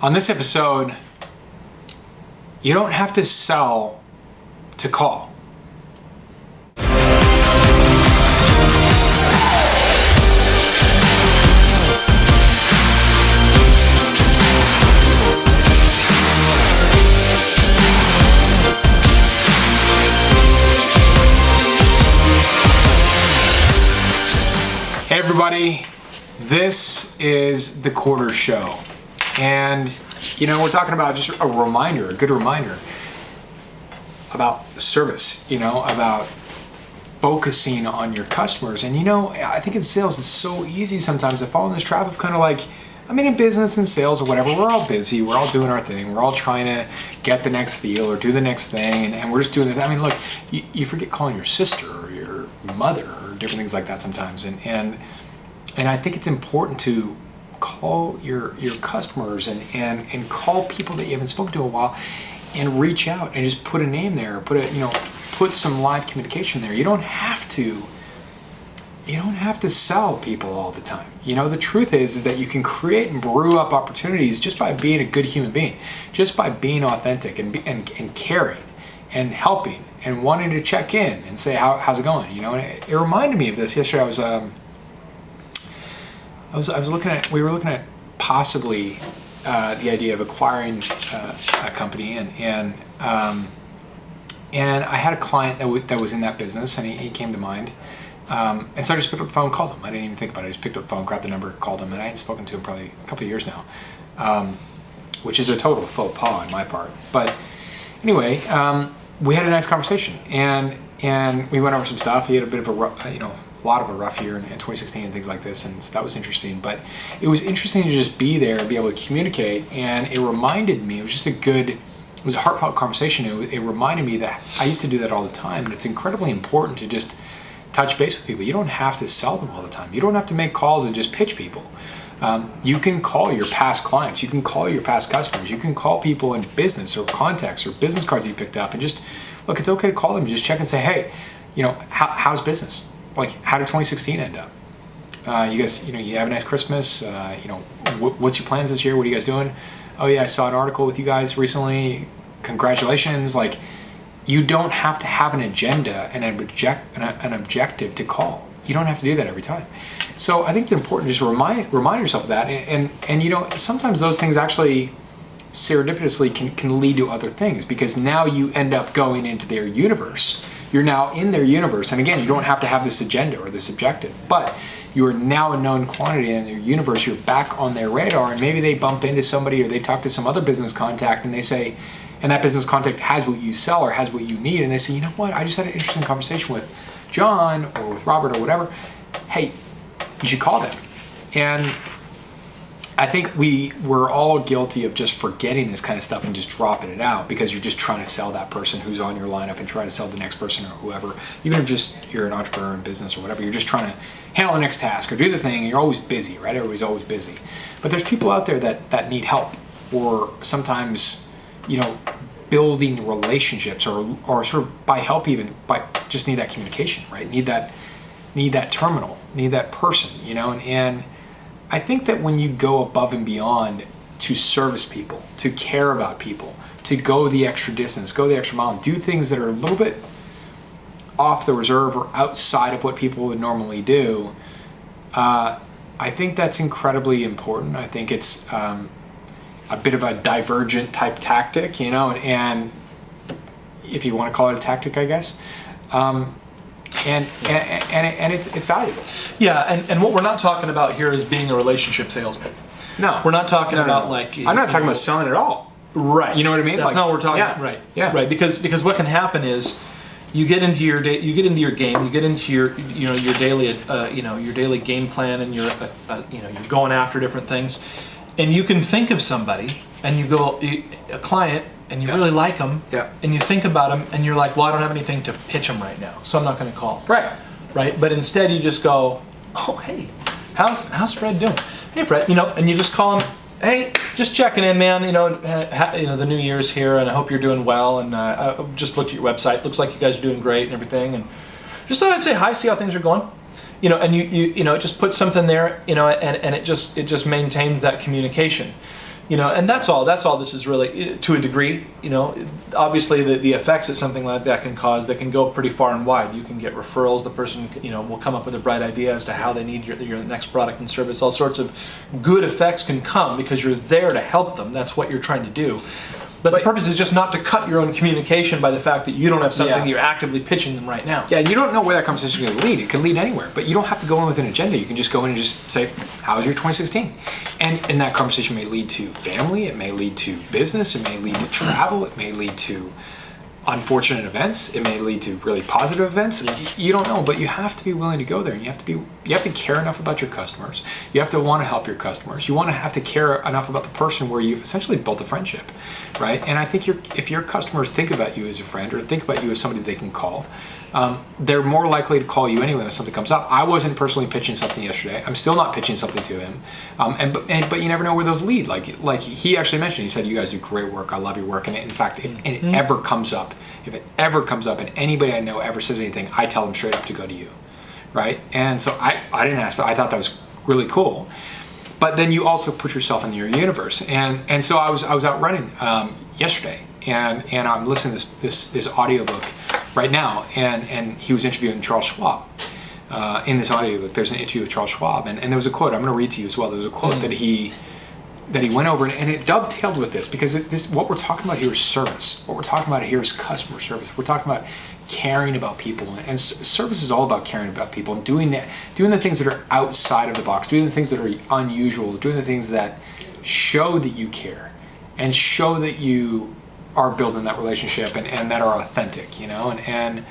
On this episode, you don't have to sell to call. Hey everybody, this is the quarter show. And, we're talking about just a good reminder about service, about focusing on your customers. And, I think in sales, it's so easy sometimes to fall in this trap of kind of like, in business and sales or whatever, we're all busy, we're all doing our thing, we're all trying to get the next deal or do the next thing, and we're just doing it. Look, you forget calling your sister or your mother or different things like that sometimes. And I think it's important to call your customers and call people that you haven't spoken to in a while and reach out and just put a name there, put some live communication there. You don't have to sell people all the time. The truth is that you can create and brew up opportunities just by being a good human being, just by being authentic and caring and helping and wanting to check in and say, how's it going? And it reminded me of this yesterday. We were looking at possibly the idea of acquiring a company, and I had a client that was in that business, and he came to mind, and so I just picked up the phone and called him. I didn't even think about it. I just picked up the phone, grabbed the number, called him, and I hadn't spoken to him probably a couple of years now, which is a total faux pas on my part. But anyway, we had a nice conversation, and we went over some stuff. He had a bit of a lot of a rough year in 2016 and things like this, and so that was interesting. But it was interesting to just be there and be able to communicate, and it reminded me, it was a heartfelt conversation. It reminded me that I used to do that all the time, and it's incredibly important to just touch base with people. You don't have to sell them all the time. You don't have to make calls and just pitch people. You can call your past clients, you can call your past customers, you can call people in business or contacts or business cards you picked up, and just, look, it's okay to call them and just check and say, hey, how's business? Like, how did 2016 end up? You guys, you have a nice Christmas. What's your plans this year? What are you guys doing? Oh yeah, I saw an article with you guys recently. Congratulations. Like, you don't have to have an agenda and an objective to call. You don't have to do that every time. So I think it's important to just remind yourself of that. And sometimes those things actually serendipitously can lead to other things, because now you end up going into their universe. You're now in their universe. And again, you don't have to have this agenda or this objective, but you are now a known quantity in their universe. You're back on their radar, and maybe they bump into somebody or they talk to some other business contact, and they say, and that business contact has what you sell or has what you need, and they say, you know what, I just had an interesting conversation with John or with Robert or whatever. Hey, you should call them. And I think we're all guilty of just forgetting this kind of stuff and just dropping it out because you're just trying to sell that person who's on your lineup and try to sell the next person or whoever. Even if you're an entrepreneur in business or whatever, you're just trying to handle the next task or do the thing, and you're always busy, right? Everybody's always busy. But there's people out there that need help, or sometimes, building relationships or sort of by help, even by just need that communication, right? Need that terminal, need that person, and I think that when you go above and beyond to service people, to care about people, to go the extra distance, go the extra mile, and do things that are a little bit off the reserve or outside of what people would normally do, I think that's incredibly important. I think it's a bit of a divergent type tactic, and if you want to call it a tactic, I guess. And it's valuable. Yeah, and what we're not talking about here is being a relationship salesman. No. We're not talking about no. like... I'm not talking about selling at all. Right. You know what I mean? That's not what we're talking about. Right. Yeah. Right. Because what can happen is you get into your game, you get into your your daily game plan, and you're going after different things, and you can think of somebody and you go a client, and you really like them, and you think about them, and you're like, well, I don't have anything to pitch them right now, so I'm not going to call. Right. But instead, you just go, oh, hey, how's Fred doing? Hey, Fred, and you just call him. Hey, just checking in, man. The new year's here, and I hope you're doing well. And I just looked at your website. Looks like you guys are doing great and everything. And just thought I'd say hi, see how things are going. And you it just puts something there, and it just maintains that communication. And that's all this is really, to a degree. Obviously the effects that something like that can cause, that can go pretty far and wide. You can get referrals. The person, will come up with a bright idea as to how they need your next product and service. All sorts of good effects can come because you're there to help them. That's what you're trying to do. But the purpose is just not to cut your own communication by the fact that you don't have something you're actively pitching them right now. Yeah, and you don't know where that conversation is going to lead. It can lead anywhere, but you don't have to go in with an agenda. You can just go in and just say, how was your 2016? And that conversation may lead to family, it may lead to business, it may lead to travel, it may lead to unfortunate events, it may lead to really positive events. You don't know, but you have to be willing to go there, and you have to care enough about your customers. You have to want to help your customers. You want to have to care enough about the person where you've essentially built a friendship, right? And I think if your customers think about you as a friend, or think about you as somebody they can call, they're more likely to call you anyway when something comes up. I wasn't personally pitching something yesterday. I'm still not pitching something to him. But you never know where those lead. Like he actually mentioned, he said, you guys do great work. I love your work. And in fact, if it ever comes up and anybody I know ever says anything, I tell them straight up to go to you, right? And so I didn't ask, but I thought that was really cool. But then you also put yourself in your universe. And so I was out running yesterday, and I'm listening to this audiobook right now, and he was interviewing Charles Schwab. In this audiobook, there's an interview with Charles Schwab, and there was a quote I'm going to read to you as well. There was a quote that he went over, and it dovetailed with this, because what we're talking about here is service. What we're talking about here is customer service. We're talking about caring about people, and service is all about caring about people and doing the things that are outside of the box, doing the things that are unusual, doing the things that show that you care and show that you are building that relationship and that are authentic, and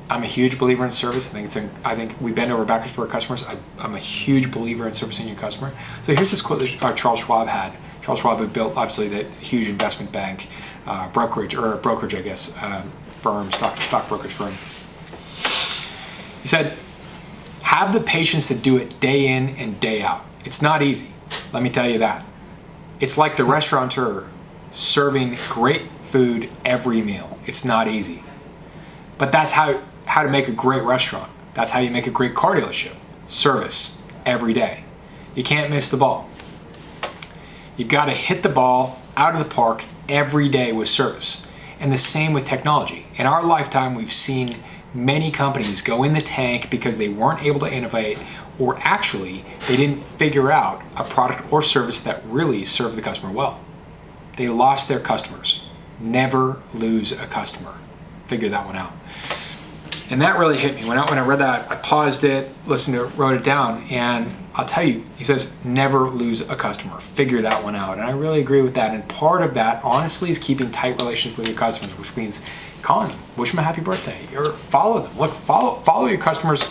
I'm a huge believer in service. I think we bend over backwards for our customers. I'm a huge believer in servicing your customer. So here's this quote that Charles Schwab had. Charles Schwab had built, obviously, the huge investment bank, brokerage, I guess, firm, stock brokerage firm. He said, have the patience to do it day in and day out. It's not easy, let me tell you that. It's like the restaurateur serving great food every meal. It's not easy. But that's how to make a great restaurant. That's how you make a great car dealership. Service every day. You can't miss the ball. You've got to hit the ball out of the park every day with service. And the same with technology. In our lifetime, we've seen many companies go in the tank because they weren't able to innovate, or actually they didn't figure out a product or service that really served the customer well. They lost their customers. Never lose a customer. Figure that one out. And that really hit me. When I read that, I paused it, listened to it, wrote it down, and I'll tell you, he says, never lose a customer. Figure that one out. And I really agree with that. And part of that, honestly, is keeping tight relationships with your customers, which means calling them, wish them a happy birthday, or follow them. Look, follow your customers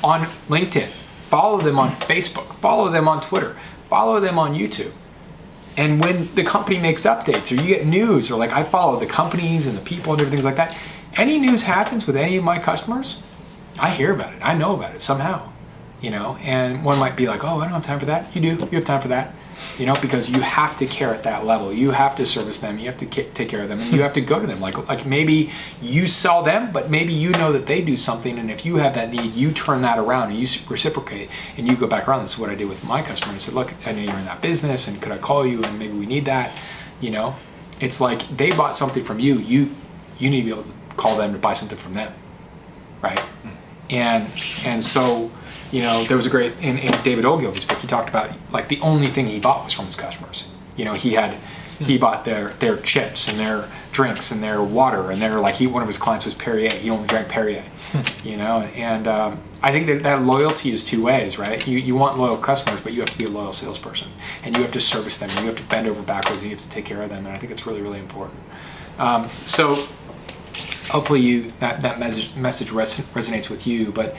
on LinkedIn. Follow them on Facebook. Follow them on Twitter. Follow them on YouTube. And when the company makes updates, or you get news, or like I follow the companies and the people and different things like that, any news happens with any of my customers, I hear about it. I know about it somehow, and one might be like, oh, I don't have time for that. You do. You have time for that, because you have to care at that level. You have to service them. You have to take care of them, and you have to go to them. Like maybe you sell them, but maybe you know that they do something, and if you have that need, you turn that around and you reciprocate, and you go back around. This is what I did with my customer. I said, look, I know you're in that business, and could I call you, and maybe we need that. It's like they bought something from you. You need to be able to call them to buy something from them, right? And so, there was a great, in David Ogilvy's book, he talked about like the only thing he bought was from his customers. He bought their chips and their drinks and their water, and one of his clients was Perrier. He only drank Perrier, and I think that loyalty is two ways, right? You want loyal customers, but you have to be a loyal salesperson, and you have to service them, and you have to bend over backwards, and you have to take care of them, and I think it's really, really important. So hopefully that message resonates with you, but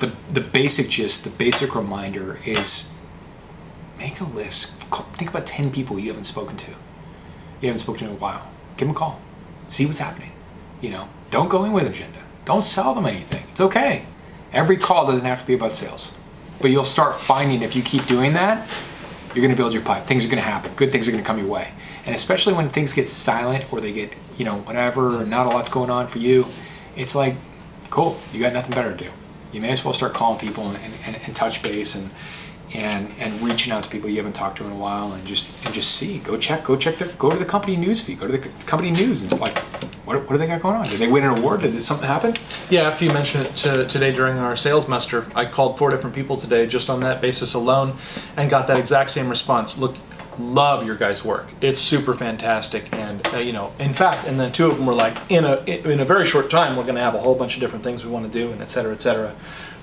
the basic gist, the basic reminder is make a list. Think about 10 people you haven't spoken to. You haven't spoken to in a while. Give them a call. See what's happening. Don't go in with an agenda. Don't sell them anything. It's okay. Every call doesn't have to be about sales. But you'll start finding if you keep doing that, you're going to build your pipe. Things are going to happen. Good things are going to come your way. And especially when things get silent or they get, whatever, or not a lot's going on for you, it's like, cool, you got nothing better to do. You may as well start calling people and touch base and reaching out to people you haven't talked to in a while, and just see, go to the company news feed, go to the company news. It's like, what do they got going on? Did they win an award? Did something happen? Yeah, after you mentioned it today during our sales muster, I called 4 different people today just on that basis alone, and got that exact same response. Look, love your guys' work. It's super fantastic, and in fact, and then 2 of them were like, in a very short time, we're going to have a whole bunch of different things we want to do, and et cetera,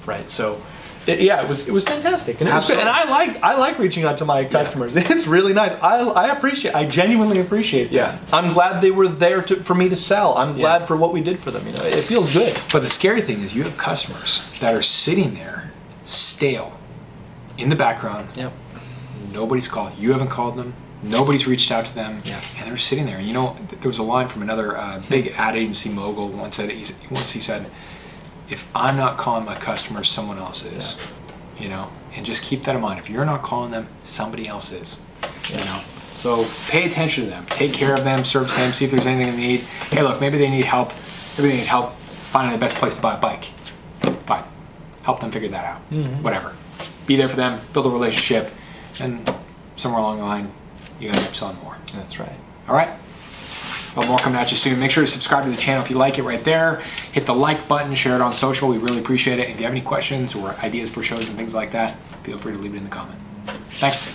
right? So. It was fantastic, and it was good. And I like reaching out to my customers. It's really nice. I genuinely appreciate that. Yeah. I'm glad they were there for me to sell. I'm glad for what we did for them. It feels good. But the scary thing is, you have customers that are sitting there, stale, in the background. Yep. Nobody's called. You haven't called them. Nobody's reached out to them. Yeah. And they're sitting there. There was a line from another big ad agency mogul once he said, if I'm not calling my customers, someone else is. And just keep that in mind. If you're not calling them, somebody else is. So pay attention to them, take care of them, service them, see if there's anything they need. Hey, look, maybe they need help. Maybe they need help finding the best place to buy a bike. Fine, help them figure that out. Whatever. Be there for them, build a relationship, and somewhere along the line, you end up selling more. That's right. All right. Well, more coming at you soon. Make sure to subscribe to the channel if you like it right there. Hit the like button, share it on social. We really appreciate it. If you have any questions or ideas for shows and things like that, feel free to leave it in the comment. Thanks.